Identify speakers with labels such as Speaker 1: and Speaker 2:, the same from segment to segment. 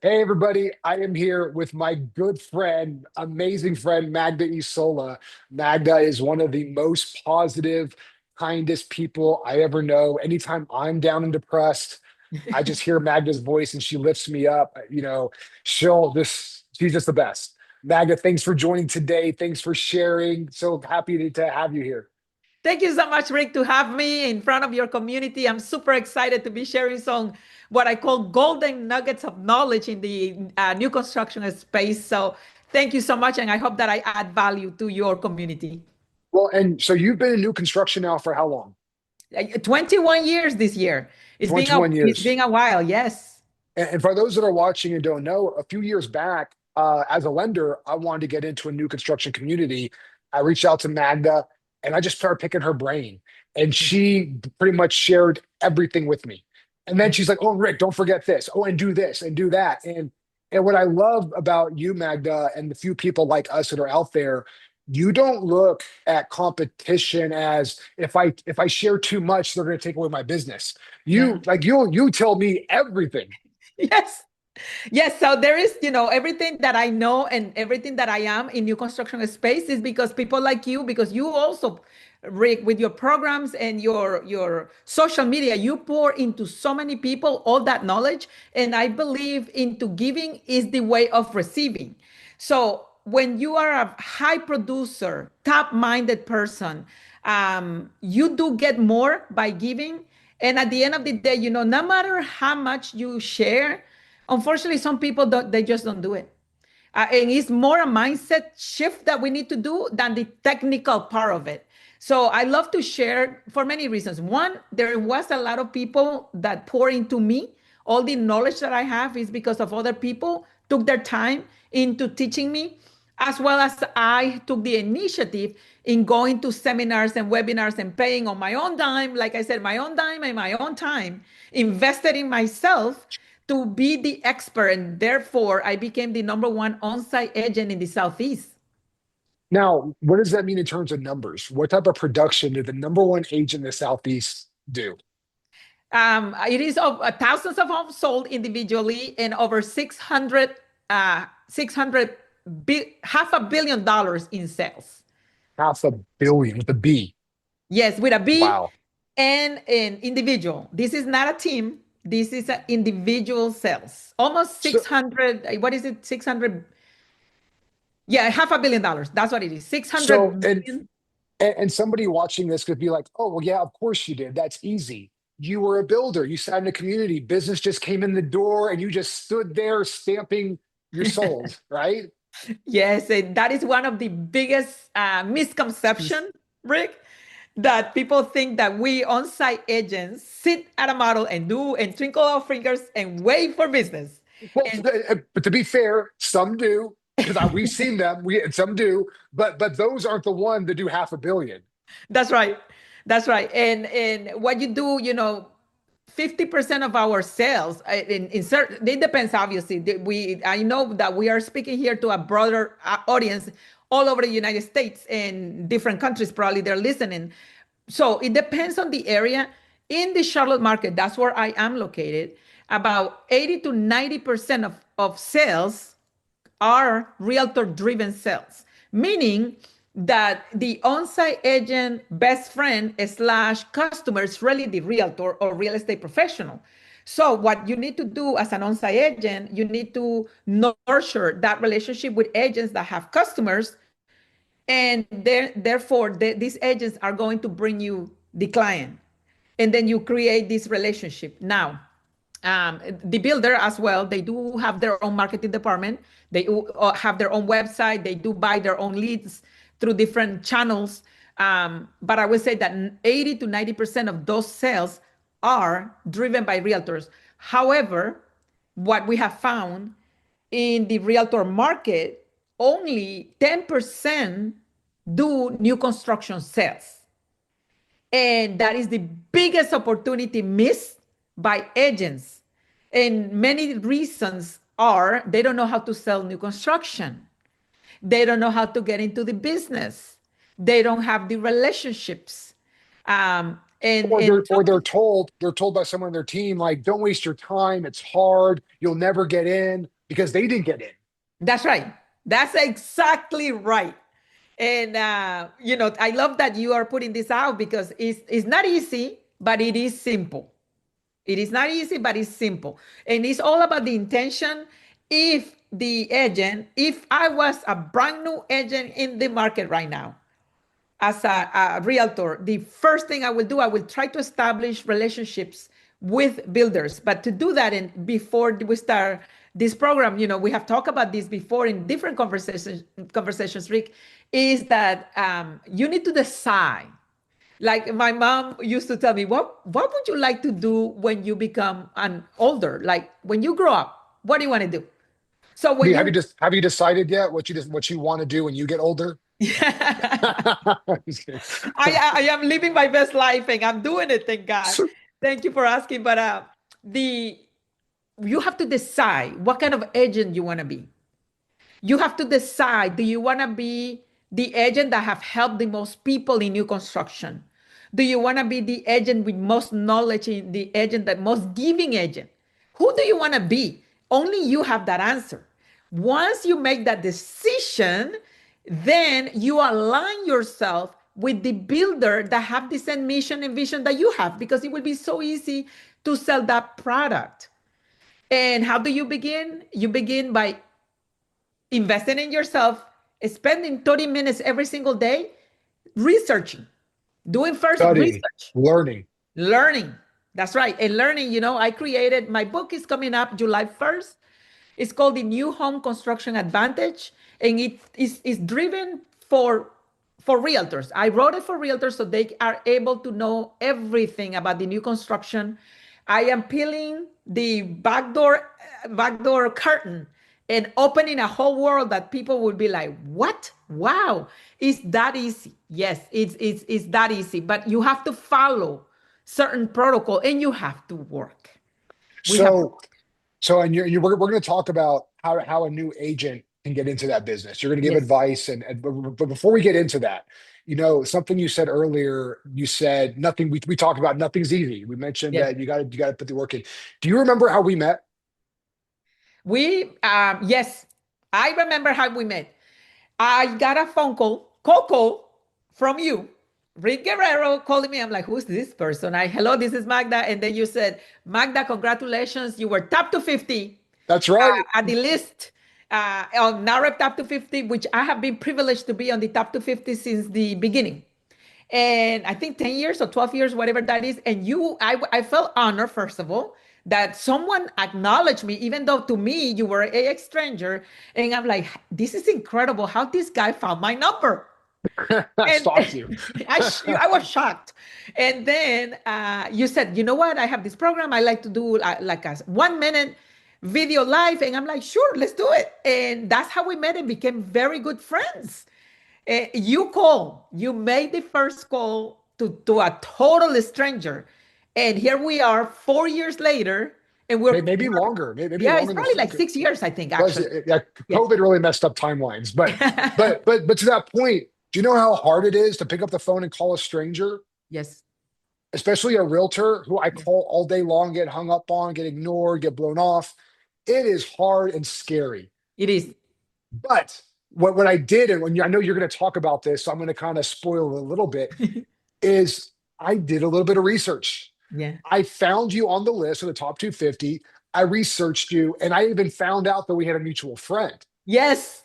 Speaker 1: Hey everybody, I am here with my good friend, amazing friend, Magda Sola. Magda is one of the most positive, kindest people I ever know. Anytime I'm down and depressed, I just hear Magda's voice and she lifts me up. She's just the best. Magda, thanks for joining today. Thanks for sharing. So happy to have you here.
Speaker 2: Thank you so much, Rick, to have me in front of your community. I'm super excited to be sharing some what I call golden nuggets of knowledge in the new construction space. So thank you so much, and I hope that I add value to your community.
Speaker 1: Well, and so you've been in new construction now for how long?
Speaker 2: 21 years this year.
Speaker 1: 21
Speaker 2: It's
Speaker 1: years.
Speaker 2: been a while. Yes.
Speaker 1: And for those that are watching and don't know, a few years back, as a lender, I wanted to get into a new construction community. I reached out to Magda and I just started picking her brain. And she pretty much shared everything with me. And then she's like, "Oh, Rick, don't forget this. Oh, and do this and do that." And what I love about you, Magda, and the few people like us that are out there, you don't look at competition as if I share too much, they're going to take away my business.
Speaker 2: Yeah.
Speaker 1: You tell me everything.
Speaker 2: Yes. Yes, so there is, everything that I know and everything that I am in new construction space is because people like you, because you also, Rick, with your programs and your social media, you pour into so many people all that knowledge. And I believe into giving is the way of receiving. So when you are a high producer, top-minded person, you do get more by giving. And at the end of the day, no matter how much you share, unfortunately, some people don't, they just don't do it. And it's more a mindset shift that we need to do than the technical part of it. So I love to share for many reasons. One, there was a lot of people that pour into me. All the knowledge that I have is because of other people took their time into teaching me, as well as I took the initiative in going to seminars and webinars and paying on my own dime, like I said, my own dime and my own time, invested in myself to be the expert. And therefore, I became the number one on-site agent in the Southeast.
Speaker 1: Now, what does that mean in terms of numbers? What type of production did the number one agent in the Southeast do?
Speaker 2: It is of thousands of homes sold individually and over 600 half a billion dollars in sales.
Speaker 1: Half a billion with a B.
Speaker 2: Yes, with a B
Speaker 1: Wow.
Speaker 2: and an individual. This is not a team. This is an individual sales. Almost
Speaker 1: So,
Speaker 2: 600, what is it? 600, yeah, half a billion dollars. That's what it is.
Speaker 1: so
Speaker 2: 600
Speaker 1: and
Speaker 2: million.
Speaker 1: and somebody watching this could be like, "Oh, well, yeah, of course you did. That's easy. You were a builder. You sat in a community. Business just came in the door, and you just stood there stamping you're sold, right?"
Speaker 2: Yes, and that is one of the biggest misconception, Rick, that people think that we on-site agents sit at a model and do and twinkle our fingers and wait for business.
Speaker 1: Well,
Speaker 2: And
Speaker 1: but to be fair, some do because we've seen them. We and some do, but those aren't the one that do half a billion.
Speaker 2: that's right. That's right. And what you do, 50% of our sales in certain, it depends obviously. I know that we are speaking here to a broader audience all over the United States and different countries, probably they're listening. So it depends on the area. In the Charlotte market, that's where I am located, about 80 to 90% of sales are realtor driven sales, meaning that the on-site agent best friend slash customer is really the realtor or real estate professional. So what you need to do as an on-site agent, you need to nurture that relationship with agents that have customers, and therefore these agents are going to bring you the client, and then you create this relationship. Now, the builder as well, they do have their own marketing department. They have their own website. They do buy their own leads through different channels. But I would say that 80 to 90% of those sales are driven by realtors. However, what we have found in the realtor market, only 10% do new construction sales. And that is the biggest opportunity missed by agents. And many reasons are they don't know how to sell new construction. They don't know how to get into the business. They don't have the relationships. And
Speaker 1: Or
Speaker 2: and
Speaker 1: they're told by someone on their team, like, don't waste your time. It's hard. You'll never get in because they didn't get in.
Speaker 2: that's right. That's exactly right. And I love that you are putting this out because it's not easy, but it is simple. It is not easy, but it's simple. And it's all about the intention. If I was a brand new agent in the market right now, as a realtor, the first thing I will do, I will try to establish relationships with builders. But to do that, and before we start this program, we have talked about this before in different conversations, Rick, is that you need to decide. Like my mom used to tell me, what would you like to do when you become an older? Like when you grow up, what do you want to do? So
Speaker 1: I
Speaker 2: when
Speaker 1: mean,
Speaker 2: you
Speaker 1: have you decided yet what you want to do when you get older? Just kidding.
Speaker 2: I am living my best life and I'm doing it, thank God.
Speaker 1: So,
Speaker 2: Thank you for asking. But the you have to decide what kind of agent you want to be. You have to decide, do you want to be the agent that have helped the most people in new construction? Do you want to be the agent with most knowledge, in the agent that most giving agent? Who do you want to be? Only you have that answer. Once you make that decision, then you align yourself with the builder that have the same mission and vision that you have, because it will be so easy to sell that product. And how do you begin? You begin by investing in yourself, spending 30 minutes every single day researching, doing first
Speaker 1: studying,
Speaker 2: research,
Speaker 1: learning.
Speaker 2: learning. That's right. And learning, I created my book is coming up July 1st. It's called The New Home Construction Advantage, and it is driven for realtors. I wrote it for realtors so they are able to know everything about the new construction. I am peeling the backdoor curtain and opening a whole world that people will be like, "What? Wow, it's that easy." Yes, it's that easy, but you have to follow certain protocol and you have to work. We have to.
Speaker 1: So, and we're going to talk about how a new agent can get into that business. You're going to give
Speaker 2: Yes,
Speaker 1: advice, but before we get into that, something you said earlier. You said nothing. We talked about nothing's easy. We mentioned
Speaker 2: yes.
Speaker 1: that you got to put the work in. Do you remember how we met?
Speaker 2: Yes, I remember how we met. I got a phone call, Coco, from you, Rick Guerrero calling me. I'm like, who's this person? Hello, this is Magda. And then you said, Magda, congratulations. You were top to 50
Speaker 1: That's right.
Speaker 2: at the list on NAREP top to 50, which I have been privileged to be on the top to 50 since the beginning. And I think 10 years or 12 years, whatever that is. And I felt honored, first of all, that someone acknowledged me, even though to me you were a stranger. And I'm like, this is incredible how this guy found my number.
Speaker 1: I
Speaker 2: And
Speaker 1: stalked you.
Speaker 2: I was shocked. And then you said, you know what? I have this program. I like to do like a 1 minute video live. And I'm like, sure, let's do it. And that's how we met and became very good friends. You made the first call to a total stranger. And here we are 4 years later. And
Speaker 1: Maybe longer. Maybe
Speaker 2: yeah, it's
Speaker 1: longer than
Speaker 2: probably like
Speaker 1: think.
Speaker 2: 6 years, I think,
Speaker 1: Was
Speaker 2: actually.
Speaker 1: yeah,
Speaker 2: Yes.
Speaker 1: COVID really messed up timelines. But to that point, do you know how hard it is to pick up the phone and call a stranger,
Speaker 2: Yes.
Speaker 1: especially a realtor who I
Speaker 2: Yes.
Speaker 1: call all day long, get hung up on, get ignored, get blown off? It is hard and scary.
Speaker 2: It is.
Speaker 1: But what I did, and I know you're going to talk about this, so I'm going to kind of spoil it a little bit, is I did a little bit of research.
Speaker 2: Yeah.
Speaker 1: I found you on the list of the top 250. I researched you, and I even found out that we had a mutual friend.
Speaker 2: Yes.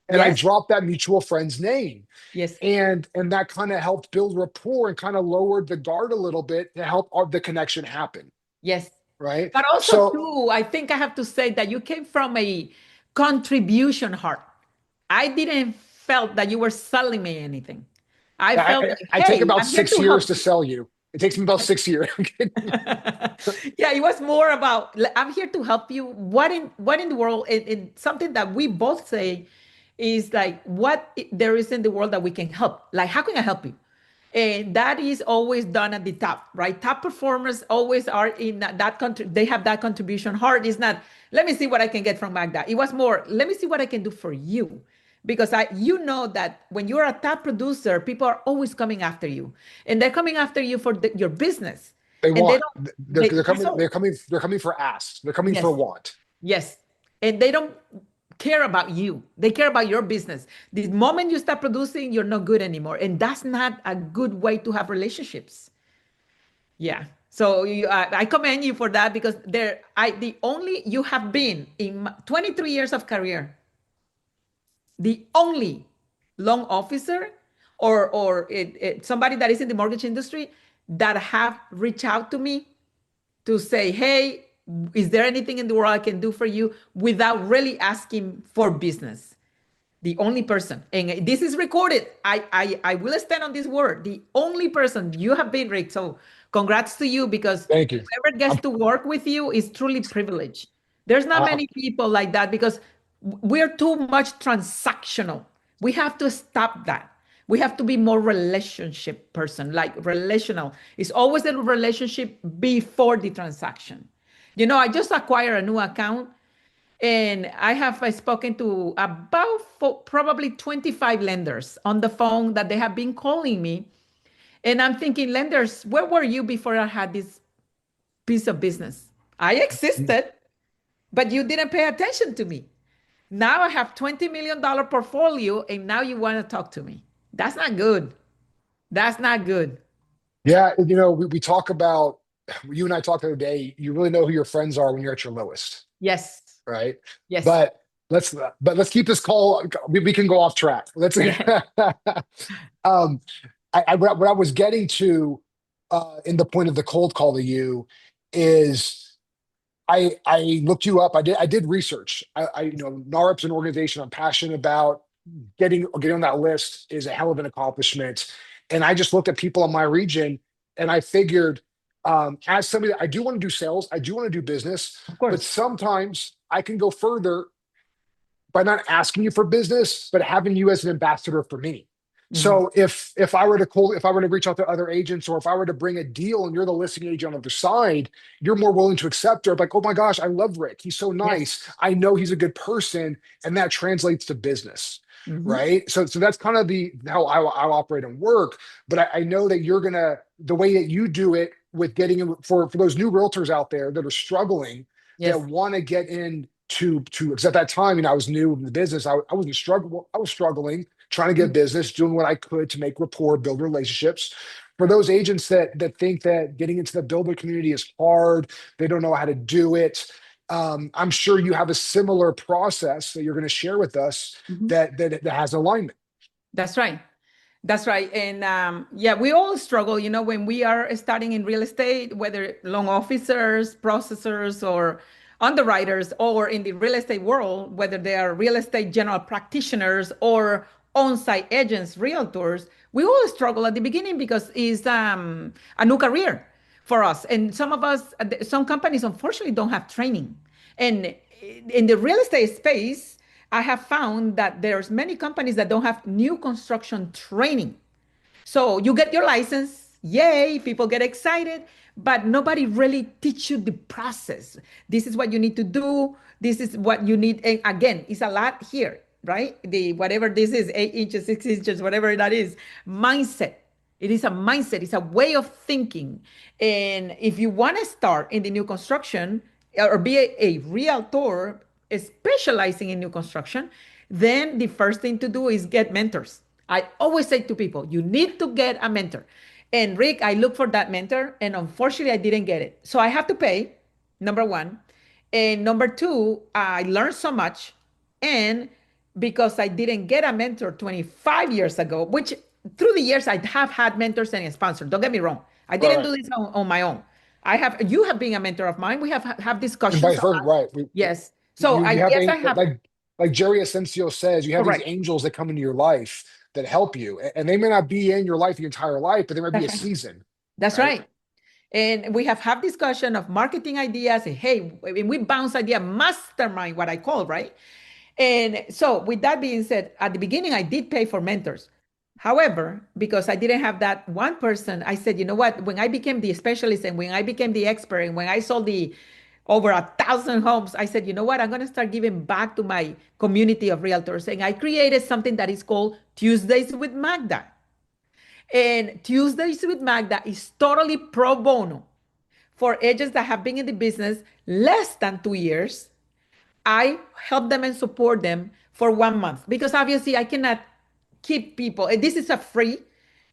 Speaker 1: And I
Speaker 2: Yes.
Speaker 1: dropped that mutual friend's name.
Speaker 2: Yes.
Speaker 1: And that kind of helped build rapport and kind of lowered the guard a little bit to help the connection happen.
Speaker 2: Yes.
Speaker 1: Right.
Speaker 2: But also,
Speaker 1: So
Speaker 2: too, I think I have to say that you came from a contribution heart. I didn't felt that you were selling me anything. I
Speaker 1: I,
Speaker 2: felt
Speaker 1: I
Speaker 2: like,
Speaker 1: I take
Speaker 2: hey,
Speaker 1: about
Speaker 2: I'm here
Speaker 1: six
Speaker 2: to
Speaker 1: years
Speaker 2: help
Speaker 1: to
Speaker 2: you.
Speaker 1: sell you. It takes me about 6 years.
Speaker 2: Yeah, it was more about I'm here to help you. What in the world? And something that we both say is like there is in the world that we can help. Like, how can I help you? And that is always done at the top, right? Top performers always are in that country. They have that contribution heart. It's not, let me see what I can get from Magda. It was more, let me see what I can do for you. because you know that when you're a top producer, people are always coming after you, and they're coming after you for your business,
Speaker 1: They
Speaker 2: and they
Speaker 1: want.
Speaker 2: don't.
Speaker 1: They're
Speaker 2: That's
Speaker 1: coming.
Speaker 2: all.
Speaker 1: They're coming for ask. They're coming for
Speaker 2: Yes,
Speaker 1: want.
Speaker 2: yes, and they don't care about you. They care about your business. The moment you start producing, you're not good anymore, and that's not a good way to have relationships. Yeah. So I commend you for that because the only you have been in 23 years of career, the only loan officer or somebody that is in the mortgage industry that have reached out to me to say, hey, is there anything in the world I can do for you without really asking for business? The only person, and this is recorded. I will stand on this word. The only person you have been, Rick. So congrats to you because
Speaker 1: Thank you.
Speaker 2: whoever
Speaker 1: I'm,
Speaker 2: gets to work with you is truly privileged. There's not
Speaker 1: uh,
Speaker 2: many people like that because we're too much transactional. We have to stop that. We have to be more relationship person, like relational. It's always a relationship before the transaction. I just acquired a new account and I have spoken to about probably 25 lenders on the phone that they have been calling me. And I'm thinking, lenders, where were you before I had this piece of business? I existed, but you didn't pay attention to me. Now I have $20 million portfolio, and now you want to talk to me. That's not good. That's not good.
Speaker 1: yeah, we talk about you and I talked the other day. You really know who your friends are when you're at your lowest,
Speaker 2: Yes.
Speaker 1: right?
Speaker 2: Yes.
Speaker 1: But let's keep this call. We can go off track. Let's.
Speaker 2: Yes.
Speaker 1: um, what I was getting to in the point of the cold call to you is I looked you up. I did research. NARP's an organization I'm passionate about. Getting on that list is a hell of an accomplishment. And I just looked at people in my region and I figured, as somebody that I do want to do sales, I do want to do business,
Speaker 2: Of
Speaker 1: but
Speaker 2: course.
Speaker 1: sometimes I can go further by not asking you for business, but having you as an ambassador for me.
Speaker 2: Mhm.
Speaker 1: So if I were to reach out to other agents, or if I were to bring a deal and you're the listing agent on the other side, you're more willing to accept it. Like, oh my gosh, I love Rick. He's so
Speaker 2: Yes.
Speaker 1: nice. I know he's a good person, and that translates to business,
Speaker 2: Mhm.
Speaker 1: right? So that's kind of the how I operate and work. But I know that the way that you do it with getting in for those new realtors out there that are struggling, that
Speaker 2: Yes.
Speaker 1: want to get in to because at that time, I was new in the business. I was struggling, trying to get
Speaker 2: Mhm.
Speaker 1: business, doing what I could to make rapport, build relationships. For those agents that think that getting into the builder community is hard, they don't know how to do it. I'm sure you have a similar process that you're going to share with us
Speaker 2: Mhm.
Speaker 1: that has alignment.
Speaker 2: That's right. That's right. And yeah, we all struggle, when we are starting in real estate, whether loan officers, processors, or underwriters, or in the real estate world, whether they are real estate general practitioners or on-site agents, realtors, we all struggle at the beginning because it's a new career for us. And some of us, some companies, unfortunately, don't have training. And in the real estate space, I have found that there's many companies that don't have new construction training. So you get your license, yay, people get excited, but nobody really teach you the process. This is what you need to do. This is what you need. And again, it's a lot here, right? The whatever this is, 8 inches, 6 inches, whatever that is, mindset. It is a mindset, it's a way of thinking. And if you want to start in the new construction or be a realtor specializing in new construction, then the first thing to do is get mentors. I always say to people, you need to get a mentor. And Rick, I look for that mentor, and unfortunately, I didn't get it. So I have to pay, number one. And number two, I learned so much. And because I didn't get a mentor 25 years ago, which through the years I have had mentors and sponsors. Don't get me wrong. I
Speaker 1: Right,
Speaker 2: didn't
Speaker 1: right.
Speaker 2: do this on my own. You have been a mentor of mine. We have
Speaker 1: And
Speaker 2: discussions
Speaker 1: vice
Speaker 2: a
Speaker 1: versa,
Speaker 2: lot.
Speaker 1: right?
Speaker 2: Yes. So
Speaker 1: You
Speaker 2: I
Speaker 1: have
Speaker 2: yes, I have
Speaker 1: like Jerry Asensio says, you have these
Speaker 2: correct.
Speaker 1: angels that come into your life that help you, and they may not be in your life the entire life, but they might be
Speaker 2: That's
Speaker 1: a
Speaker 2: right.
Speaker 1: season,
Speaker 2: That's
Speaker 1: right?
Speaker 2: right. And we have discussion of marketing ideas. And hey, and we bounce idea mastermind, what I call, right? And so, with that being said, at the beginning, I did pay for mentors. However, because I didn't have that one person, I said, you know what? When I became the specialist and when I became the expert and when I saw over 1,000 homes. I said, you know what? I'm going to start giving back to my community of realtors. And I created something that is called Tuesdays with Magda. And Tuesdays with Magda is totally pro bono for agents that have been in the business less than 2 years. I help them and support them for 1 month because obviously I cannot keep people. And this is a free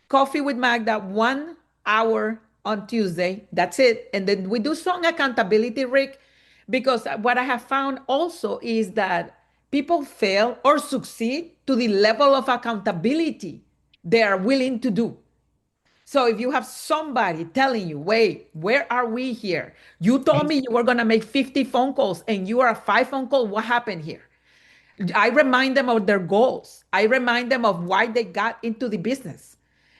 Speaker 2: coffee with Magda, 1 hour on Tuesday. That's it. And then we do some accountability, Rick, because what I have found also is that people fail or succeed to the level of accountability they are willing to do. So if you have somebody telling you, wait, where are we here? You told me you were going to make 50 phone calls and you are a 5 phone call. What happened here? I remind them of their goals. I remind them of why they got into the business.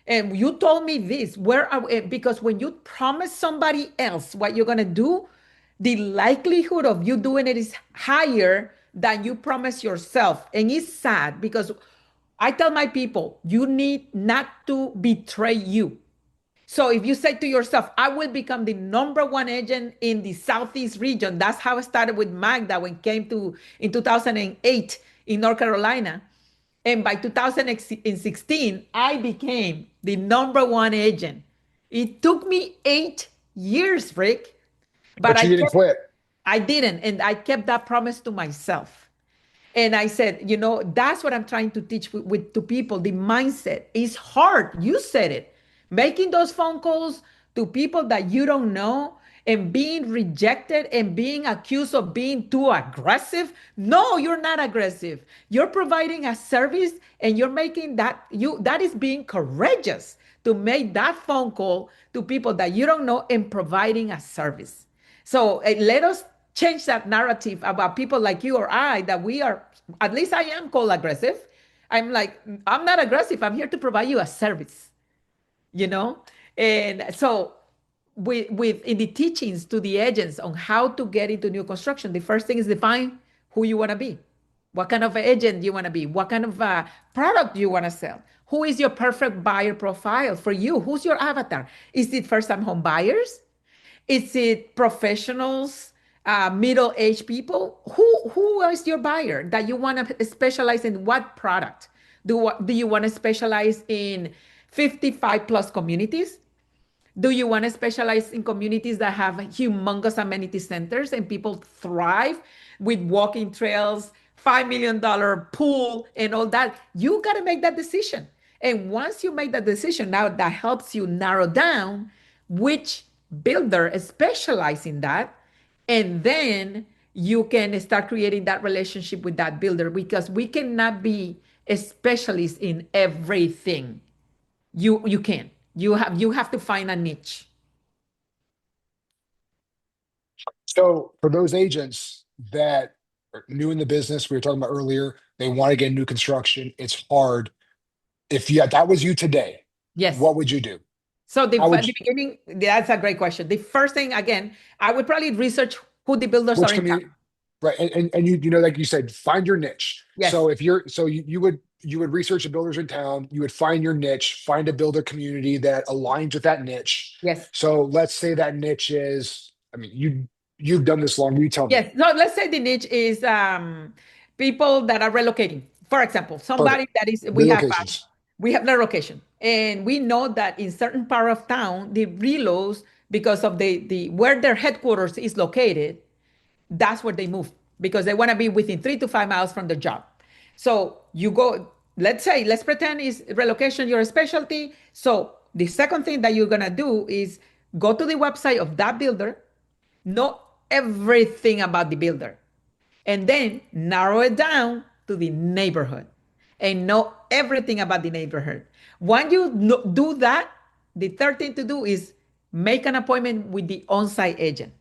Speaker 2: And you told me this, where are we? Because when you promise somebody else what you're going to do, the likelihood of you doing it is higher than you promise yourself. And it's sad because I tell my people, you need not to betray you. So if you say to yourself, I will become the number one agent in the Southeast region, that's how it started with Magda when it came to in 2008 in North Carolina. And by 2016, I became the number one agent. It took me 8 years, Rick, but
Speaker 1: But you didn't quit.
Speaker 2: I didn't. And I kept that promise to myself. And I said, that's what I'm trying to teach to people. The mindset is hard. You said it. Making those phone calls to people that you don't know and being rejected and being accused of being too aggressive. No, you're not aggressive. You're providing a service and you're making that is being courageous to make that phone call to people that you don't know and providing a service. So let us change that narrative about people like you or I that we are, at least I am called aggressive. I'm like, I'm not aggressive. I'm here to provide you a service, you know? And so with in the teachings to the agents on how to get into new construction, the first thing is define who you want to be. What kind of agent you want to be? What kind of product you want to sell? Who is your perfect buyer profile for you? Who's your avatar? Is it first-time home buyers? Is it professionals, middle-aged people? Who is your buyer that you want to specialize in what product? Do you want to specialize in 55 plus communities? Do you want to specialize in communities that have humongous amenity centers and people thrive with walking trails, $5 million pool, and all that? You got to make that decision. And once you make that decision, now that helps you narrow down which builder specialize in that. And then you can start creating that relationship with that builder because we cannot be a specialist in everything. You can. You have to find a niche.
Speaker 1: So for those agents that are new in the business, we were talking about earlier, they want to get new construction. It's hard. If that was you today,
Speaker 2: Yes.
Speaker 1: what would you do?
Speaker 2: So the,
Speaker 1: How would
Speaker 2: the
Speaker 1: you,
Speaker 2: beginning, that's a great question. The first thing, again, I would probably research who the builders are
Speaker 1: which
Speaker 2: in town.
Speaker 1: community? Right. And like you said, find your niche.
Speaker 2: Yes.
Speaker 1: So if you're, so you would research the builders in town, you would find your niche, find a builder community that aligns with that niche.
Speaker 2: Yes.
Speaker 1: So let's say that niche is, I mean, you've done this long, you tell me.
Speaker 2: Yes. So let's say the niche is people that are relocating. For example, somebody
Speaker 1: Perfect.
Speaker 2: that is
Speaker 1: Relocations.
Speaker 2: we have relocation, and we know that in certain part of town, the relos because of the where their headquarters is located, that's where they move because they want to be within 3 to 5 miles from the job. So you go, let's pretend is relocation your specialty. So the second thing that you're gonna do is go to the website of that builder, know everything about the builder, and then narrow it down to the neighborhood and know everything about the neighborhood. Once you do that, the third thing to do is make an appointment with the on-site agent.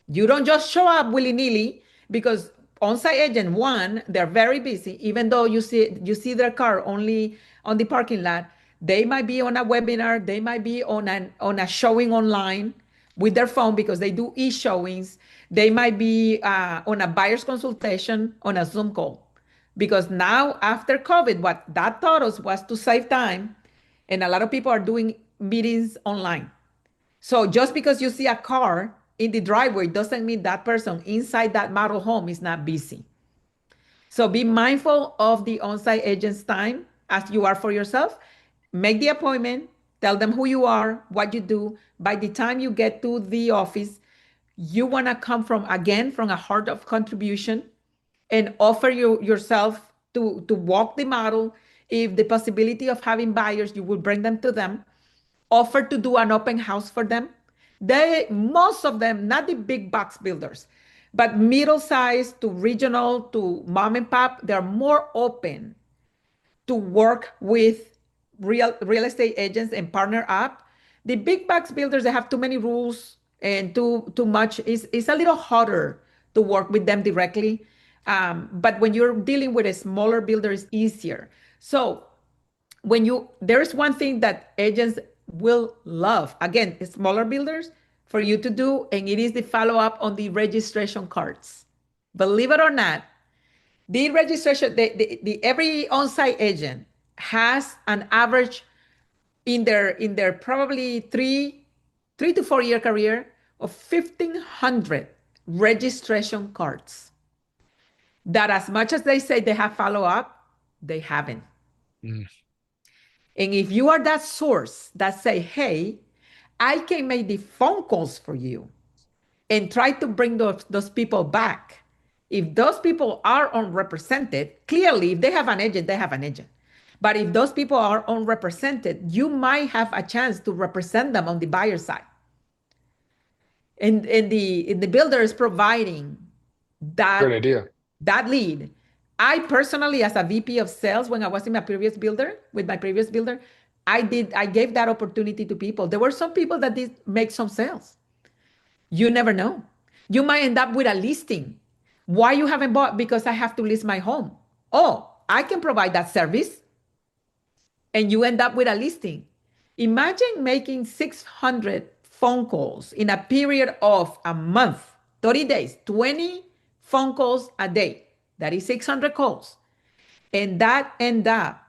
Speaker 2: You don't just show up willy-nilly because on-site agent, one, they're very busy. Even though you see their car only on the parking lot, they might be on a webinar, they might be on a showing online with their phone because they do e-showings. They might be on a buyer's consultation on a Zoom call. Because now after COVID, what that taught us was to save time, and a lot of people are doing meetings online. So just because you see a car in the driveway doesn't mean that person inside that model home is not busy. So be mindful of the on-site agent's time as you are for yourself. Make the appointment, tell them who you are, what you do. By the time you get to the office, you want to come from again from a heart of contribution and offer yourself to walk the model. If the possibility of having buyers, you will bring them to them. Offer to do an open house for them. They, most of them, not the big box builders, but middle size to regional to mom and pop, they're more open to work with real estate agents and partner up. The big box builders, they have too many rules and too much. It's a little harder to work with them directly. But when you're dealing with a smaller builder, it's easier. So when you there's one thing that agents will love, again, smaller builders, for you to do, and it is the follow-up on the registration cards. Believe it or not, the registration, the every on-site agent has an average in their probably three to 4 year career of 1,500 registration cards. That as much as they say they have follow-up, they haven't.
Speaker 1: Mm.
Speaker 2: And if you are that source that say, hey, I can make the phone calls for you and try to bring those people back. If those people are unrepresented, clearly, if they have an agent, they have an agent. But if those people are unrepresented, you might have a chance to represent them on the buyer side. And the builder is providing
Speaker 1: Great
Speaker 2: that
Speaker 1: idea.
Speaker 2: that lead. I personally, as a VP of sales, when I was in my previous builder, with my previous builder, I gave that opportunity to people. There were some people that did make some sales. You never know. You might end up with a listing. Why you haven't bought? Because I have to list my home. Oh, I can provide that service. And you end up with a listing. Imagine making 600 phone calls in a period of a month, 30 days, 20 phone calls a day. That is 600 calls. And that end up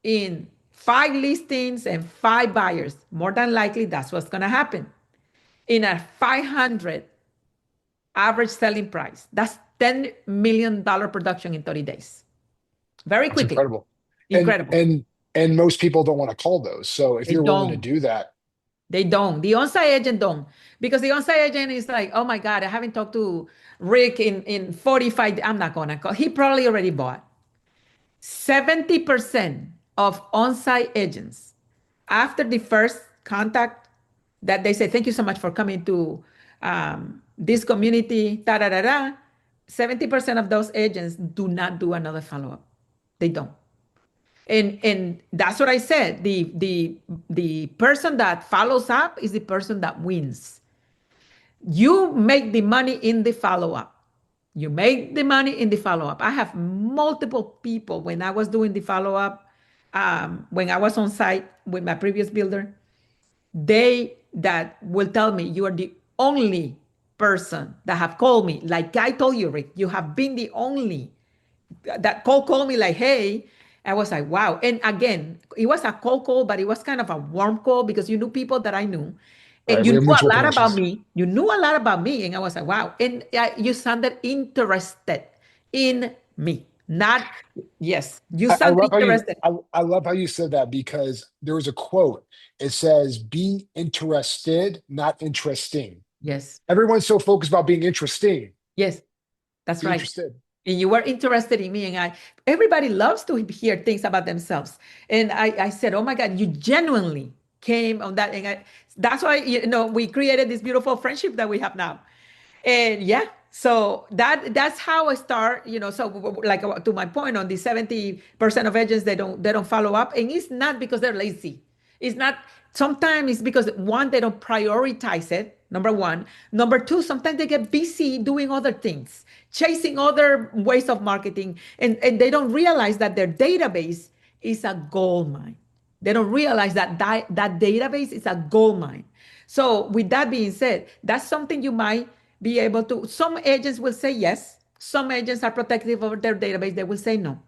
Speaker 2: in 5 listings and 5 buyers. More than likely, that's what's going to happen. In a 500 average selling price, that's $10 million production in 30 days. Very
Speaker 1: That's
Speaker 2: quickly.
Speaker 1: incredible. And
Speaker 2: Incredible.
Speaker 1: and and most people don't want to call those. So if
Speaker 2: They
Speaker 1: you're willing to
Speaker 2: don't.
Speaker 1: do that,
Speaker 2: They don't. The on-site agent don't. Because the on-site agent is like, oh my God, I haven't talked to Rick in 45. I'm not gonna call. He probably already bought. 70% of on-site agents, after the first contact, that they say, thank you so much for coming to this community, da da da da. 70% of those agents do not do another follow-up. They don't. And that's what I said. The person that follows up is the person that wins. You make the money in the follow-up. You make the money in the follow-up. I have multiple people when I was doing the follow-up, when I was on site with my previous builder, they that will tell me you are the only person that have called me. Like I told you, Rick, you have been the only that call me like, hey. I was like, wow. And again, it was a cold call, but it was kind of a warm call because you knew people that I knew. And
Speaker 1: right?
Speaker 2: you
Speaker 1: We have
Speaker 2: knew a
Speaker 1: mutual
Speaker 2: lot about
Speaker 1: connections.
Speaker 2: me. You knew a lot about me. And I was like, wow. And you sounded interested in me. Not, yes, you
Speaker 1: I
Speaker 2: sound
Speaker 1: love how you
Speaker 2: interested.
Speaker 1: I love how you said that because there was a quote. It says, "Be interested, not interesting."
Speaker 2: Yes,
Speaker 1: Everyone's so focused about being interesting.
Speaker 2: yes, that's
Speaker 1: Be
Speaker 2: right.
Speaker 1: interested.
Speaker 2: And you were interested in me, and everybody loves to hear things about themselves. And I said, oh my God, you genuinely came on that. And that's why, we created this beautiful friendship that we have now. And yeah, so that's how I start, so like to my point on the 70% of agents, they don't follow up. And it's not because they're lazy. It's not, sometimes it's because one, they don't prioritize it. Number one. Number two, sometimes they get busy doing other things, chasing other ways of marketing, and they don't realize that their database is a gold mine. They don't realize that database is a gold mine. So, with that being said, that's something you might be able to. Some agents will say yes. Some agents are protective of their database. They will say no.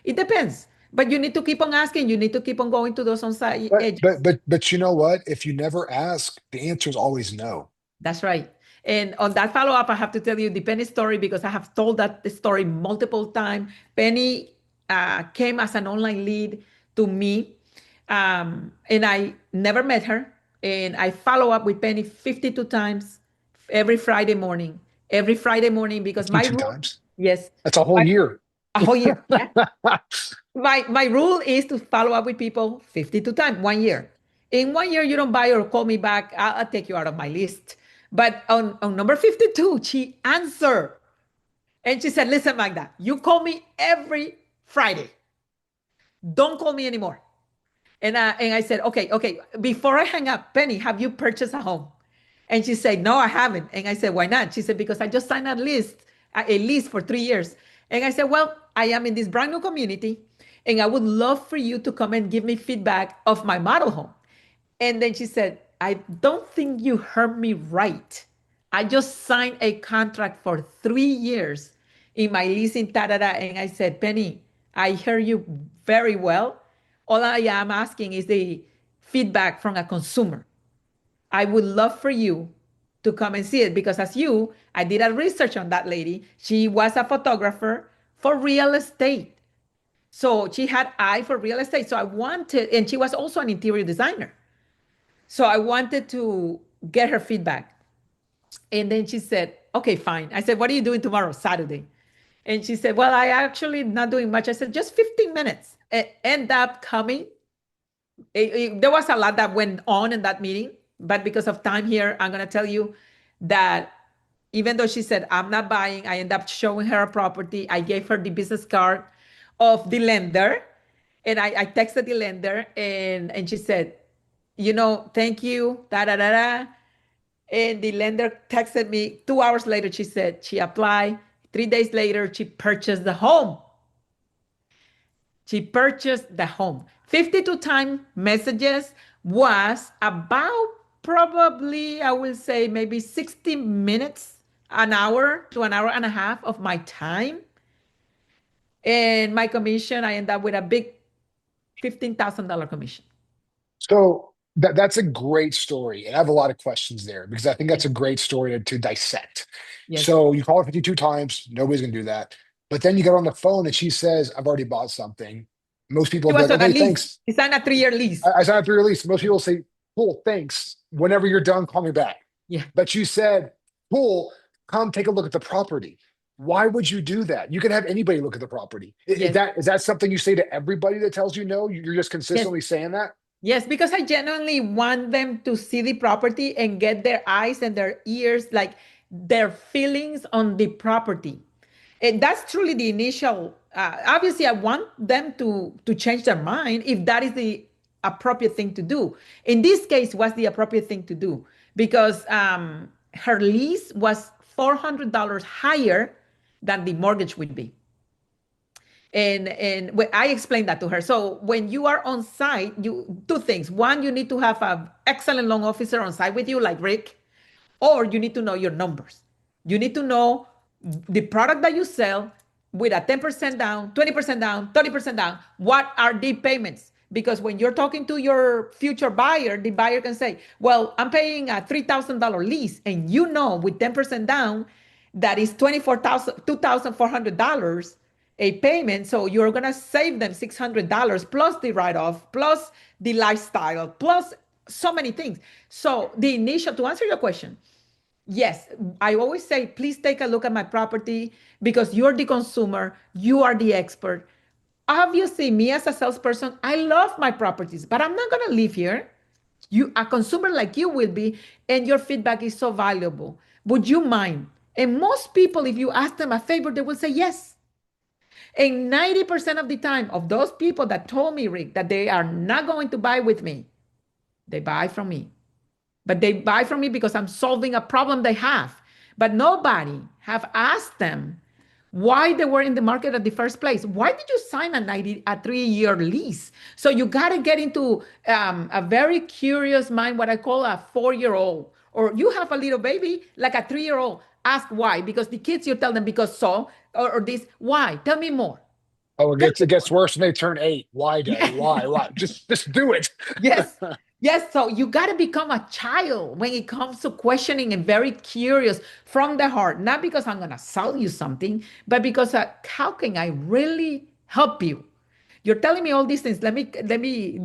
Speaker 2: It depends. But you need to keep on asking. You need to keep on going to those on-site
Speaker 1: But
Speaker 2: agents.
Speaker 1: you know what? If you never ask, the answer is always no.
Speaker 2: That's right. And on that follow up, I have to tell you the Penny story because I have told that story multiple times. Penny came as an online lead to me, and I never met her. And I follow up with Penny 52 times every Friday morning. Every Friday morning because my
Speaker 1: 52
Speaker 2: rule,
Speaker 1: times.
Speaker 2: yes,
Speaker 1: That's a whole
Speaker 2: my,
Speaker 1: year.
Speaker 2: a whole year. Yeah. My rule is to follow up with people 52 times, 1 year. In 1 year, you don't buy or call me back, I'll take you out of my list. But on number 52, she answered. And she said, listen, Magda, you call me every Friday. Don't call me anymore. And I said, okay. Before I hang up, Penny, have you purchased a home? And she said, no, I haven't. And I said, why not? She said, because I just signed a lease for 3 years. And I said, well, I am in this brand new community, and I would love for you to come and give me feedback of my model home. And then she said, I don't think you heard me right. I just signed a contract for 3 years in my leasing, da da da. And I said, Penny, I heard you very well. All I am asking is the feedback from a consumer. I would love for you to come and see it because, as you, I did a research on that lady. She was a photographer for real estate. So she had eye for real estate. So I wanted, and she was also an interior designer. So I wanted to get her feedback. And then she said, okay, fine. I said, what are you doing tomorrow, Saturday? And she said, well, I actually not doing much. I said, just 15 minutes. End up coming. There was a lot that went on in that meeting, but because of time here, I'm going to tell you that even though she said, I'm not buying, I end up showing her a property. I gave her the business card of the lender. And I texted the lender, and she said, thank you, da da da da. And the lender texted me 2 hours later. She said she applied. 3 days later, she purchased the home. She purchased the home. 52 time messages was about probably, I will say, maybe 60 minutes, an hour to an hour and a half of my time. And my commission, I end up with a big $15,000 commission.
Speaker 1: So that's a great story. And I have a lot of questions there because I think
Speaker 2: Yes.
Speaker 1: that's a great story to dissect.
Speaker 2: Yes.
Speaker 1: So you call her 52 times, nobody's gonna do that. But then you get on the phone and she says, I've already bought something. Most people
Speaker 2: He
Speaker 1: will be
Speaker 2: was
Speaker 1: like,
Speaker 2: on a
Speaker 1: okay,
Speaker 2: lease.
Speaker 1: thanks.
Speaker 2: He signed a 3 year lease.
Speaker 1: I signed up for your release. Most people say, cool, thanks. Whenever you're done, call me back.
Speaker 2: Yeah.
Speaker 1: But you said, cool, come take a look at the property. Why would you do that? You can have anybody look at the property. Is
Speaker 2: Yes.
Speaker 1: that something you say to everybody that tells you no? You're just
Speaker 2: Yes.
Speaker 1: consistently saying that?
Speaker 2: Yes, because I genuinely want them to see the property and get their eyes and their ears, like their feelings on the property. And that's truly the initial. Obviously, I want them to change their mind if that is the appropriate thing to do. In this case, was the appropriate thing to do because her lease was $400 higher than the mortgage would be. And I explained that to her. So when you are on site, you two things. One, you need to have an excellent loan officer on site with you, like Rick, or you need to know your numbers. You need to know the product that you sell with a 10% down, 20% down, 30% down. What are the payments? Because when you're talking to your future buyer, the buyer can say, well, I'm paying a $3,000 lease. And with 10% down, that is $2,400 a payment. So you're going to save them $600 plus the write off, plus the lifestyle, plus so many things. So to answer your question, yes, I always say, please take a look at my property because you're the consumer, you are the expert. Obviously, me as a salesperson, I love my properties, but I'm not going to live here. A consumer like you will be, and your feedback is so valuable. Would you mind? And most people, if you ask them a favor, they will say yes. And 90% of the time, of those people that told me, Rick, that they are not going to buy with me, they buy from me. But they buy from me because I'm solving a problem they have. But nobody have asked them why they were in the market at the first place. Why did you sign a 3 year lease? So you got to get into a very curious mind, what I call a 4 year old, or you have a little baby like a 3 year old. Ask why, because the kids, you tell them because so, or this. Why? Tell me more.
Speaker 1: Oh,
Speaker 2: Tell
Speaker 1: it
Speaker 2: me
Speaker 1: gets
Speaker 2: more.
Speaker 1: worse when they turn 8. Why, Daddy? Why? Why? Just do it.
Speaker 2: Yes. Yes, so you got to become a child when it comes to questioning and very curious from the heart, not because I'm going to sell you something, but because how can I really help you? You're telling me all these things. Let me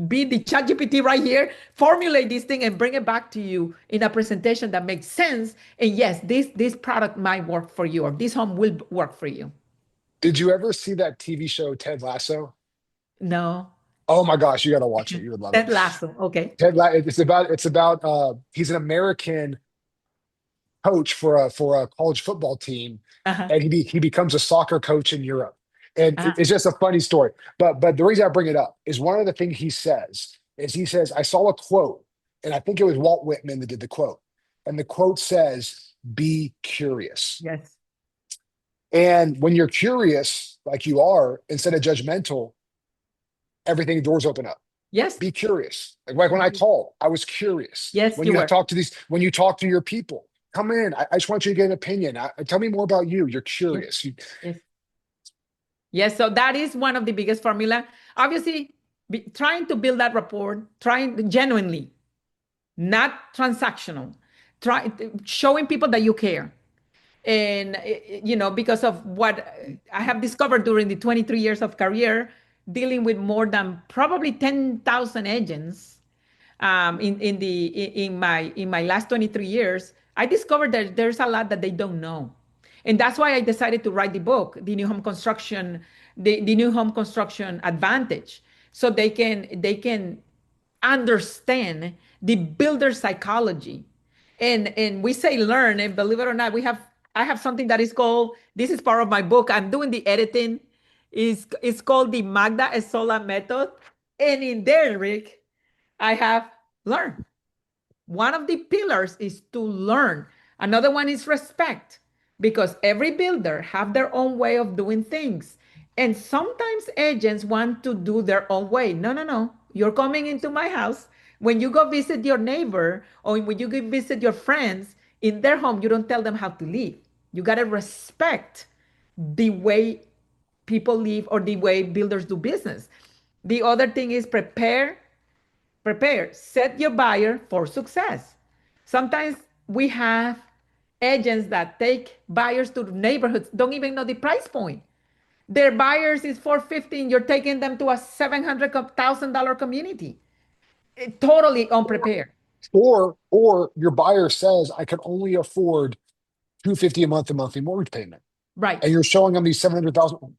Speaker 2: be the chat GPT right here, formulate this thing and bring it back to you in a presentation that makes sense. And yes, this product might work for you, or this home will work for you.
Speaker 1: Did you ever see that TV show Ted Lasso?
Speaker 2: No.
Speaker 1: Oh my gosh, you got to watch it. You would love
Speaker 2: Ted
Speaker 1: it.
Speaker 2: Lasso. Okay.
Speaker 1: It's about he's an American coach for a college football team,
Speaker 2: Uh-huh.
Speaker 1: and he becomes a soccer coach in Europe. And
Speaker 2: Uh-huh.
Speaker 1: it's just a funny story. But the reason I bring it up is one of the things he says, I saw a quote, and I think it was Walt Whitman that did the quote. And the quote says, be curious.
Speaker 2: Yes.
Speaker 1: And when you're curious, like you are, instead of judgmental, everything doors open up.
Speaker 2: Yes.
Speaker 1: Be curious. Like when I called, I was curious.
Speaker 2: Yes, you were.
Speaker 1: When you talk to your people, come in. I just want you to get an opinion. Tell me more about you. You're
Speaker 2: Yes.
Speaker 1: curious.
Speaker 2: Yes. Yes, so that is one of the biggest formula. Obviously, trying to build that rapport, trying genuinely, not transactional, try showing people that you care. And because of what I have discovered during the 23 years of career, dealing with more than probably 10,000 agents, in my last 23 years, I discovered that there's a lot that they don't know. And that's why I decided to write the book, the new home construction advantage, so they can understand the builder psychology. And we say learn, and believe it or not, I have something that is called, this is part of my book. I'm doing the editing. It's called the Magda Sola method. And in there, Rick, I have learned. One of the pillars is to learn. Another one is respect, because every builder have their own way of doing things. And sometimes agents want to do their own way. No, no, no. You're coming into my house. When you go visit your neighbor or when you go visit your friends in their home, you don't tell them how to live. You got to respect the way people live or the way builders do business. The other thing is set your buyer for success. Sometimes we have agents that take buyers to neighborhoods, don't even know the price point. Their buyers is 415, you're taking them to a $700,000 community. Totally unprepared.
Speaker 1: Or your buyer says, I can only afford 250 a month in monthly mortgage payment. And
Speaker 2: Right.
Speaker 1: you're showing them these 700,000.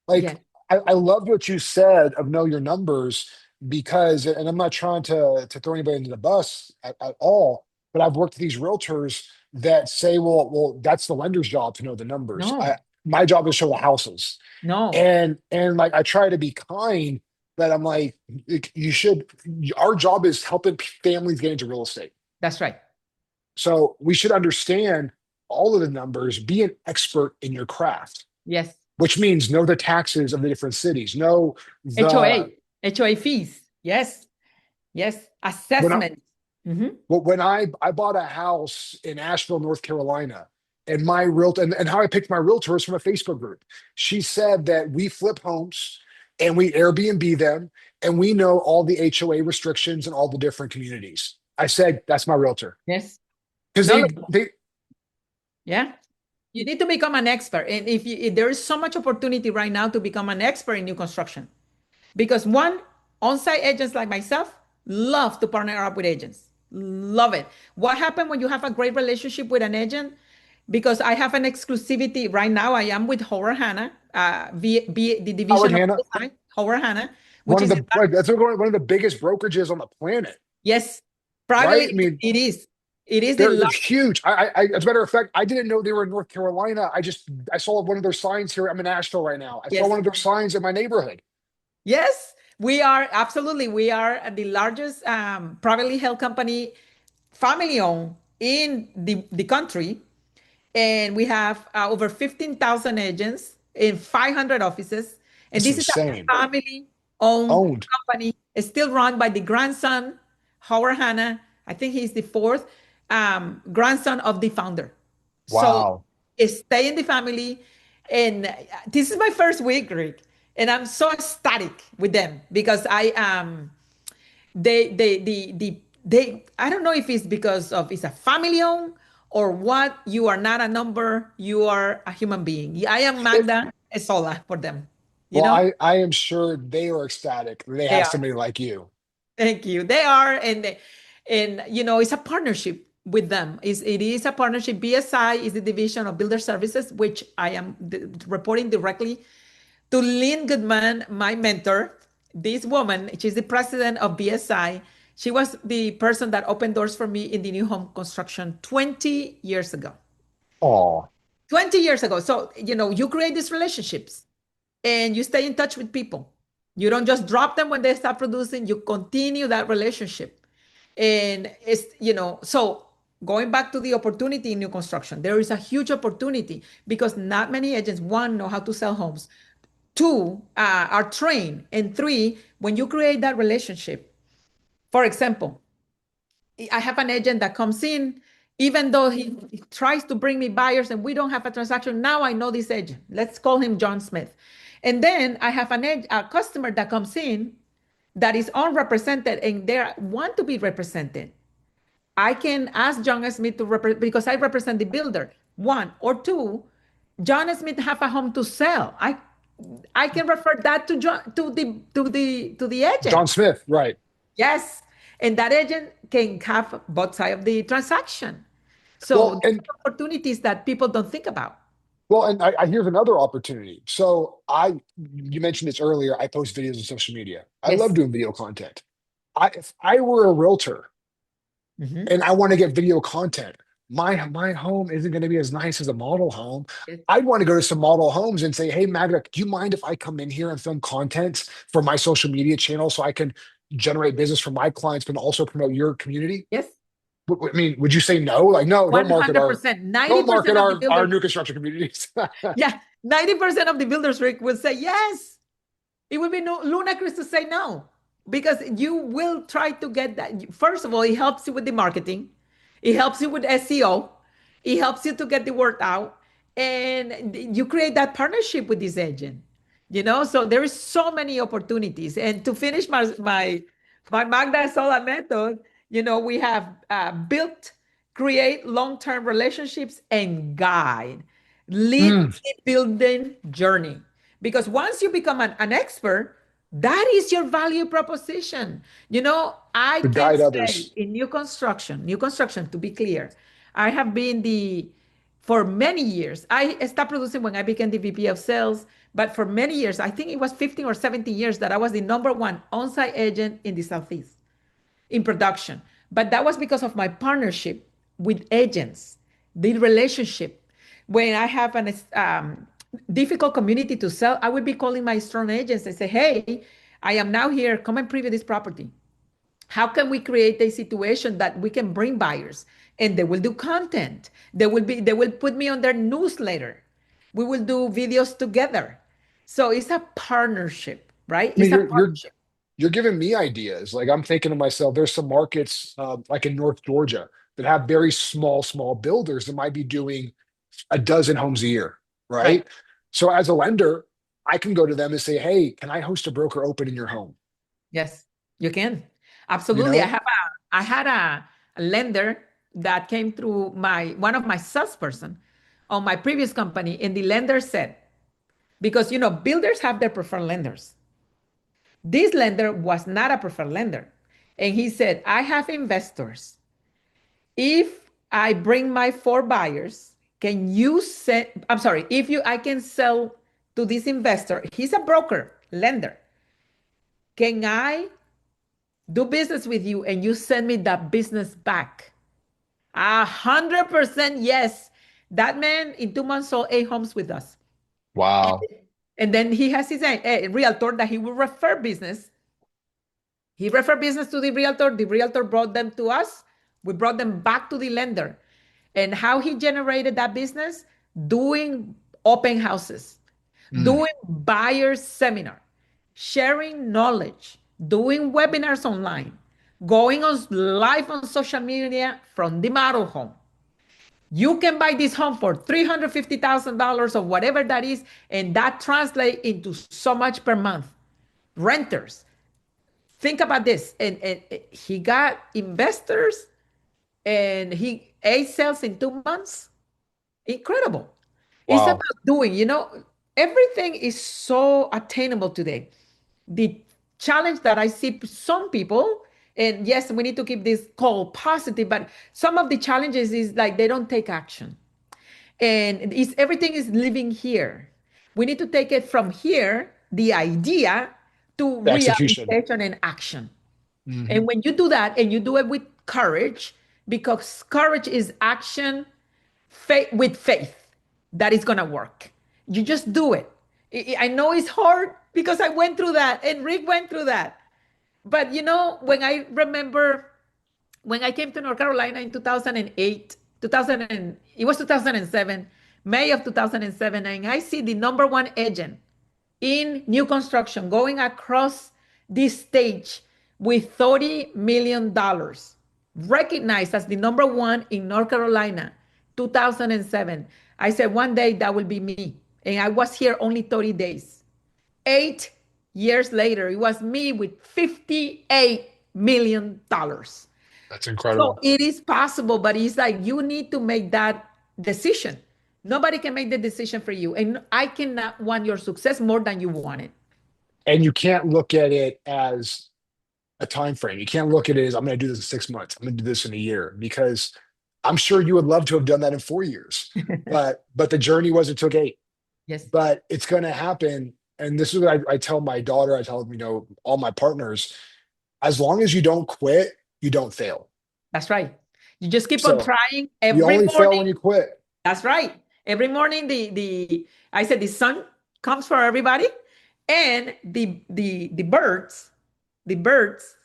Speaker 1: Like,
Speaker 2: Yes.
Speaker 1: I love what you said of know your numbers, because, and I'm not trying to throw anybody into the bus at all, but I've worked with these realtors that say, well, that's the lender's job to know the numbers.
Speaker 2: No,
Speaker 1: My job is to show the houses.
Speaker 2: no,
Speaker 1: And like I try to be kind, but I'm like, you should, our job is helping families get into real estate.
Speaker 2: that's right.
Speaker 1: So we should understand all of the numbers, be an expert in your craft,
Speaker 2: Yes.
Speaker 1: which means know the taxes of the different cities, know the
Speaker 2: HOA, HOA fees. Yes. Yes.
Speaker 1: when I
Speaker 2: Assessment. Mhm.
Speaker 1: when I bought a house in Asheville, North Carolina, and my realtor and how I picked my realtor is from a Facebook group. She said that we flip homes and we Airbnb them, and we know all the HOA restrictions in all the different communities. I said, that's my realtor.
Speaker 2: Yes.
Speaker 1: Because
Speaker 2: No,
Speaker 1: they
Speaker 2: yeah. You need to become an expert. And if there is so much opportunity right now to become an expert in new construction, because one, on-site agents like myself love to partner up with agents. Love it. What happened when you have a great relationship with an agent? Because I have an exclusivity right now. I am with Howard Hanna, the
Speaker 1: Howard
Speaker 2: division of
Speaker 1: Hanna,
Speaker 2: design, Howard Hanna, which
Speaker 1: one of
Speaker 2: is
Speaker 1: the like, that's one of the biggest brokerages on the planet,
Speaker 2: yes,
Speaker 1: right?
Speaker 2: privately
Speaker 1: I mean,
Speaker 2: it is. It is the
Speaker 1: they're huge. As a matter of fact, I didn't know they were in North Carolina. I saw one of their signs here. I'm in Asheville right now. I saw
Speaker 2: yes.
Speaker 1: one of their signs in my neighborhood.
Speaker 2: Yes, we are absolutely. We are the largest privately held company, family owned in the country. And we have over 15,000 agents in 500 offices. And
Speaker 1: It's
Speaker 2: this is
Speaker 1: insane.
Speaker 2: a family owned
Speaker 1: Owned.
Speaker 2: company. It's still run by the grandson, Howard Hanna. I think he's the fourth grandson of the founder. So
Speaker 1: Wow.
Speaker 2: stay in the family. And this is my first week, Rick. And I'm so ecstatic with them because I the I don't know if it's because of it's a family owned or what. You are not a number, you are a human being. I am
Speaker 1: It,
Speaker 2: Magda Sola for them, you
Speaker 1: well,
Speaker 2: know?
Speaker 1: I am sure they are ecstatic. They
Speaker 2: They
Speaker 1: have
Speaker 2: are.
Speaker 1: somebody like you.
Speaker 2: Thank you. They are, and you know, it's a partnership with them. It is a partnership. BSI is the division of Builder Services, which I am reporting directly to Lynn Goodman, my mentor. This woman, she's the president of BSI. She was the person that opened doors for me in the new home construction 20 years ago.
Speaker 1: Oh,
Speaker 2: 20 years ago. So, you know, you create these relationships and you stay in touch with people. You don't just drop them when they start producing, you continue that relationship. And it's, you know, so going back to the opportunity in new construction, there is a huge opportunity because not many agents, one, know how to sell homes, two, are trained, and three, when you create that relationship, for example, I have an agent that comes in, even though he tries to bring me buyers and we don't have a transaction. Now I know this agent. Let's call him John Smith. And then I have a customer that comes in that is unrepresented and they want to be represented. I can ask John Smith to represent because I represent the builder. One or two, John Smith have a home to sell. I can refer that to John to the agent.
Speaker 1: John Smith, right.
Speaker 2: Yes. And that agent can have both sides of the transaction. So
Speaker 1: Well,
Speaker 2: these
Speaker 1: and
Speaker 2: are opportunities that people don't think about.
Speaker 1: I here's another opportunity. So you mentioned this earlier. I post videos on social media. I love
Speaker 2: Yes.
Speaker 1: doing video content. If I were a realtor
Speaker 2: Mhm.
Speaker 1: and I want to get video content, my home isn't going to be as nice as a model home.
Speaker 2: Yes.
Speaker 1: I'd want to go to some model homes and say, "Hey, Magda, do you mind if I come in here and film content for my social media channel so I can generate business for my clients, but also promote your community?"
Speaker 2: Yes.
Speaker 1: I mean, would you say no? Like, no, don't
Speaker 2: 100%.
Speaker 1: market
Speaker 2: 90% of the
Speaker 1: our
Speaker 2: builders,
Speaker 1: new construction communities.
Speaker 2: yeah, 90% of the builders, Rick, will say yes. It would be no ludicrous to say no because you will try to get that. First of all, it helps you with the marketing, it helps you with SEO, it helps you to get the word out, and you create that partnership with this agent. You know, so there is so many opportunities. And to finish my Magda Sola method, you know, we have built, create long-term relationships, and guide, lead
Speaker 1: Mm,
Speaker 2: the building journey. Because once you become an expert, that is your value proposition. You know, I
Speaker 1: to
Speaker 2: can
Speaker 1: guide
Speaker 2: say
Speaker 1: others.
Speaker 2: in new construction, to be clear, I have been for many years. I stopped producing when I became the VP of sales, but for many years, I think it was 15 or 17 years that I was the number one on-site agent in the Southeast in production. But that was because of my partnership with agents, the relationship. When I have an difficult community to sell, I would be calling my strong agents and say, "Hey, I am now here. Come and preview this property. How can we create a situation that we can bring buyers and they will do content? They will put me on their newsletter. We will do videos together." So it's a partnership, right?
Speaker 1: I mean,
Speaker 2: It's a partnership.
Speaker 1: you're giving me ideas. Like I'm thinking to myself, there's some markets like in North Georgia that have very small builders that might be doing a dozen homes a year,
Speaker 2: Right.
Speaker 1: right? So as a lender, I can go to them and say, "Hey, can I host a broker open in your home?"
Speaker 2: Yes, you can.
Speaker 1: You
Speaker 2: Absolutely.
Speaker 1: know?
Speaker 2: I had a lender that came through my one of my salesperson on my previous company, and the lender said, because you know, builders have their preferred lenders. This lender was not a preferred lender. And he said, I have investors. If I bring my four buyers, can you send, I'm sorry, if you I can sell to this investor, he's a broker, lender. Can I do business with you and you send me that business back? 100% yes. That man in 2 months sold 8 homes with us. And,
Speaker 1: Wow.
Speaker 2: and then he has his realtor that he will refer business. He referred business to the realtor. The realtor brought them to us. We brought them back to the lender. And how he generated that business? Doing open houses,
Speaker 1: Mm.
Speaker 2: doing buyer seminar, sharing knowledge, doing webinars online, going on live on social media from the model home. You can buy this home for $350,000 or whatever that is, and that translates into so much per month. Renters, think about this. And he got investors and he 8 sales in 2 months. Incredible. It's about
Speaker 1: Wow.
Speaker 2: doing, everything is so attainable today. The challenge that I see some people, and yes, we need to keep this call positive, but some of the challenges is like they don't take action. And everything is living here. We need to take it from here, the idea, to
Speaker 1: The execution.
Speaker 2: realization and action. And
Speaker 1: Hmm.
Speaker 2: when you do that and you do it with courage, because courage is action with faith that it's going to work. You just do it. I know it's hard because I went through that and Rick went through that. But when I remember when I came to North Carolina in 2008, it was 2007, May of 2007, and I see the number one agent in new construction going across this stage with $30 million, recognized as the number one in North Carolina, 2007. I said, one day that will be me. And I was here only 30 days. 8 years later, it was me with $58 million.
Speaker 1: That's
Speaker 2: So
Speaker 1: incredible.
Speaker 2: it is possible, but it's like you need to make that decision. Nobody can make the decision for you. And I cannot want your success more than you want it.
Speaker 1: And you can't look at it as a time frame. You can't look at it as I'm going to do this in 6 months. I'm going to do this in a year because I'm sure you would love to have done that in 4 years, but the journey was it took eight.
Speaker 2: Yes,
Speaker 1: But it's going to happen. And this is what I tell my daughter. I tell all my partners. As long as you don't quit, you don't fail.
Speaker 2: that's right. You just keep on
Speaker 1: So
Speaker 2: trying
Speaker 1: you
Speaker 2: every
Speaker 1: only fail
Speaker 2: morning.
Speaker 1: when you quit.
Speaker 2: That's right. Every morning, the I said the sun comes for everybody, and the birds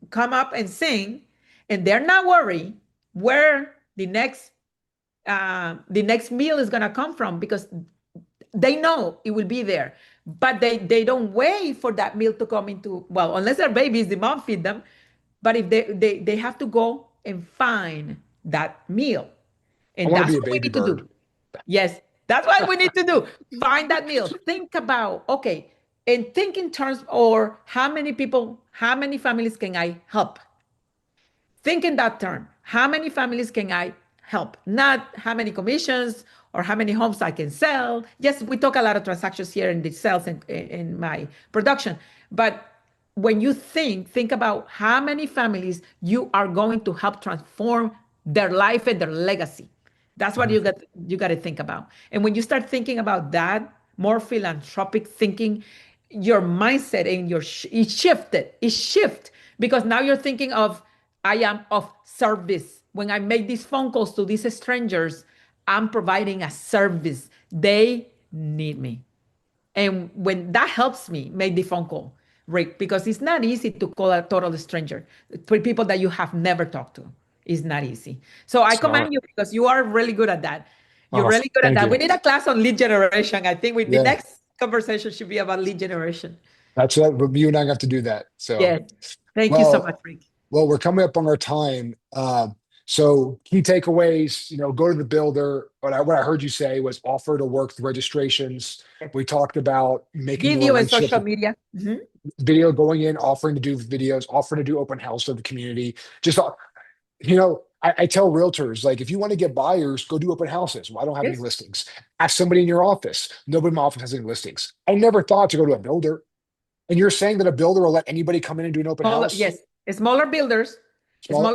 Speaker 2: come up and sing, and they're not worried where the next meal is gonna come from because they know it will be there. But they don't wait for that meal to come into, well, unless they're babies, the mom feed them. But if they have to go and find that meal.
Speaker 1: I
Speaker 2: And
Speaker 1: want to
Speaker 2: that's
Speaker 1: be a
Speaker 2: what we
Speaker 1: baby
Speaker 2: need to
Speaker 1: bird.
Speaker 2: do. Yes, that's what we need to do. Find that meal. Think about, okay, and think in terms, or how many people, how many families can I help? Think in that term. How many families can I help? Not how many commissions or how many homes I can sell. Yes, we talk a lot of transactions here in the sales and in my production. But when you think about how many families you are going to help transform their life and their legacy. That's what
Speaker 1: Mhm.
Speaker 2: you got to think about. And when you start thinking about that, more philanthropic thinking, your mindset and it shifted. It shift because now you're thinking of I am of service. When I make these phone calls to these strangers, I'm providing a service. They need me. And when that helps me make the phone call, Rick, because it's not easy to call a total stranger, for people that you have never talked to. It's not easy. So I commend
Speaker 1: Smart.
Speaker 2: you because you are really good at that. You're
Speaker 1: Oh,
Speaker 2: really good at
Speaker 1: thank
Speaker 2: that. We
Speaker 1: you.
Speaker 2: need a class on lead generation. I think the
Speaker 1: Yeah,
Speaker 2: next conversation should be about lead generation.
Speaker 1: that's it. But you and I have to do that. So,
Speaker 2: Yes. Thank you so much,
Speaker 1: well,
Speaker 2: Rick.
Speaker 1: we're coming up on our time. So key takeaways, go to the builder. What I heard you say was offer to work the registrations. We talked about making the
Speaker 2: Video and
Speaker 1: relationships,
Speaker 2: social media. Mhm.
Speaker 1: video going in, offering to do videos, offering to do open house for the community. Just, I tell realtors, like, if you want to get buyers, go do open houses. Well, I don't have any
Speaker 2: Yes.
Speaker 1: listings. Ask somebody in your office. Nobody in my office has any listings. I never thought to go to a builder. And you're saying that a builder will let anybody come in and do an open house?
Speaker 2: Yes, smaller builders,
Speaker 1: Small.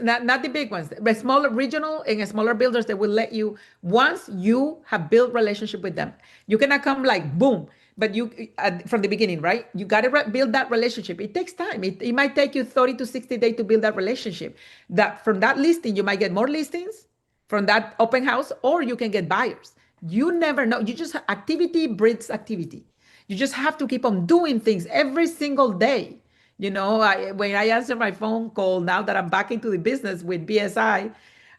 Speaker 2: not the big ones, but smaller regional and smaller builders that will let you once you have built relationship with them. You cannot come like boom, but you from the beginning, right? You got to build that relationship. It takes time. It might take you 30 to 60 days to build that relationship. That from that listing, you might get more listings from that open house, or you can get buyers. You never know. You just activity breeds activity. You just have to keep on doing things every single day. When I answer my phone call now that I'm back into the business with I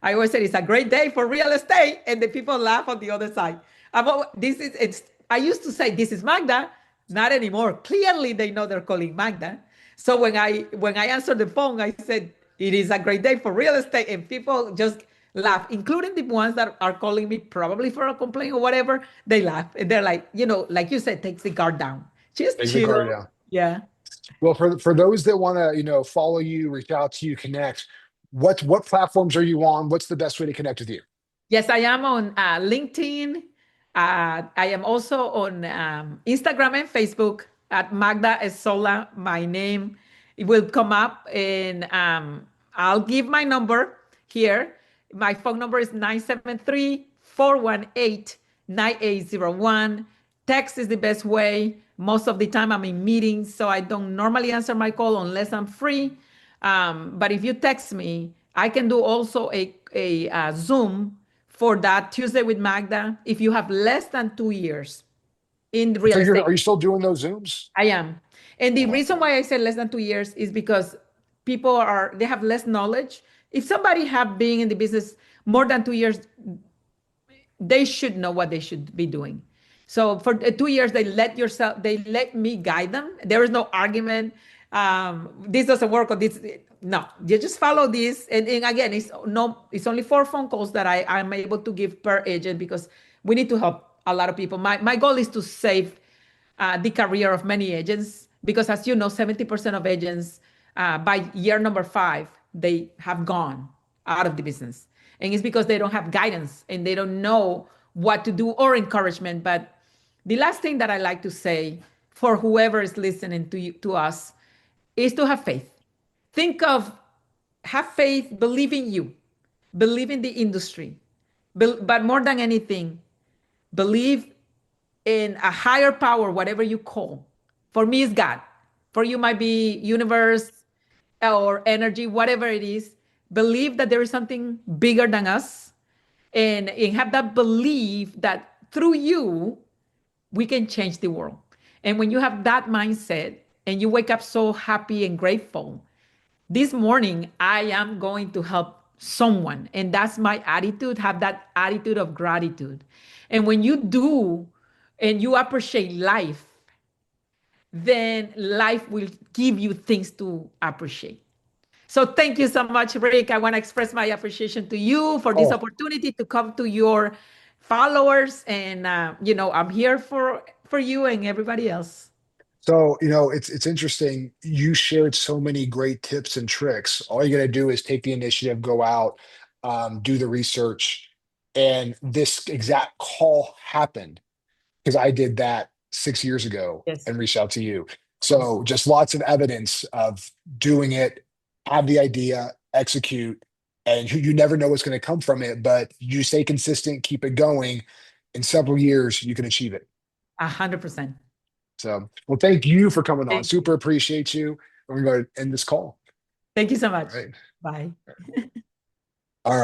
Speaker 2: always say it's a great day for real estate, and the people laugh on the other side. I used to say this is Magda, not anymore. Clearly, they know they're calling Magda. So when I answered the phone, I said it is a great day for real estate, and people just laugh, including the ones that are calling me probably for a complaint or whatever. They laugh and they're like, like you said, takes the guard down. Just
Speaker 1: Take the guard
Speaker 2: chill.
Speaker 1: down.
Speaker 2: Yeah.
Speaker 1: Well, for those that want to, follow you, reach out to you, connect, what platforms are you on? What's the best way to connect with you?
Speaker 2: Yes, I am on LinkedIn. I am also on Instagram and Facebook at Magda Sola, my name. It will come up, and I'll give my number here. My phone number is 973-418-9801. Text is the best way. Most of the time I'm in meetings, so I don't normally answer my call unless I'm free. But if you text me, I can do also a Zoom for that Tuesday with Magda if you have less than 2 years in
Speaker 1: So
Speaker 2: real
Speaker 1: are
Speaker 2: estate.
Speaker 1: you still doing those Zooms?
Speaker 2: I am. And the reason
Speaker 1: Awesome.
Speaker 2: why I said less than 2 years is because they have less knowledge. If somebody have been in the business more than 2 years, they should know what they should be doing. So for 2 years, they let me guide them. There is no argument. This doesn't work or this. No, you just follow this. And again, it's only 4 phone calls that I'm able to give per agent because we need to help a lot of people. My goal is to save the career of many agents because, as you know, 70% of agents by year number 5, they have gone out of the business. And it's because they don't have guidance and they don't know what to do or encouragement. But the last thing that I like to say for whoever is listening to us is to have faith. Think of have faith, believe in you, believe in the industry, but more than anything, believe in a higher power, whatever you call. For me, it's God. For you, might be universe or energy, whatever it is. Believe that there is something bigger than us, and have that belief that through you, we can change the world. And when you have that mindset and you wake up so happy and grateful, this morning I am going to help someone. And that's my attitude. Have that attitude of gratitude. And when you do and you appreciate life, then life will give you things to appreciate. So thank you so much, Rick. I want to express my appreciation to you for this
Speaker 1: Oh,
Speaker 2: opportunity to come to your followers. And I'm here for you and everybody else.
Speaker 1: so it's interesting. You shared so many great tips and tricks. All you got to do is take the initiative, go out, do the research, and this exact call happened because I did that 6 years ago
Speaker 2: Yes.
Speaker 1: and reached out to you.
Speaker 2: Awesome.
Speaker 1: So just lots of evidence of doing it, have the idea, execute, and you never know what's going to come from it, but you stay consistent, keep it going. In several years, you can achieve it.
Speaker 2: 100%.
Speaker 1: So, well, thank you for coming on.
Speaker 2: Thank you.
Speaker 1: Super appreciate you. We're going to end this call.
Speaker 2: Thank you so
Speaker 1: All
Speaker 2: much.
Speaker 1: right.
Speaker 2: Bye.
Speaker 1: All right.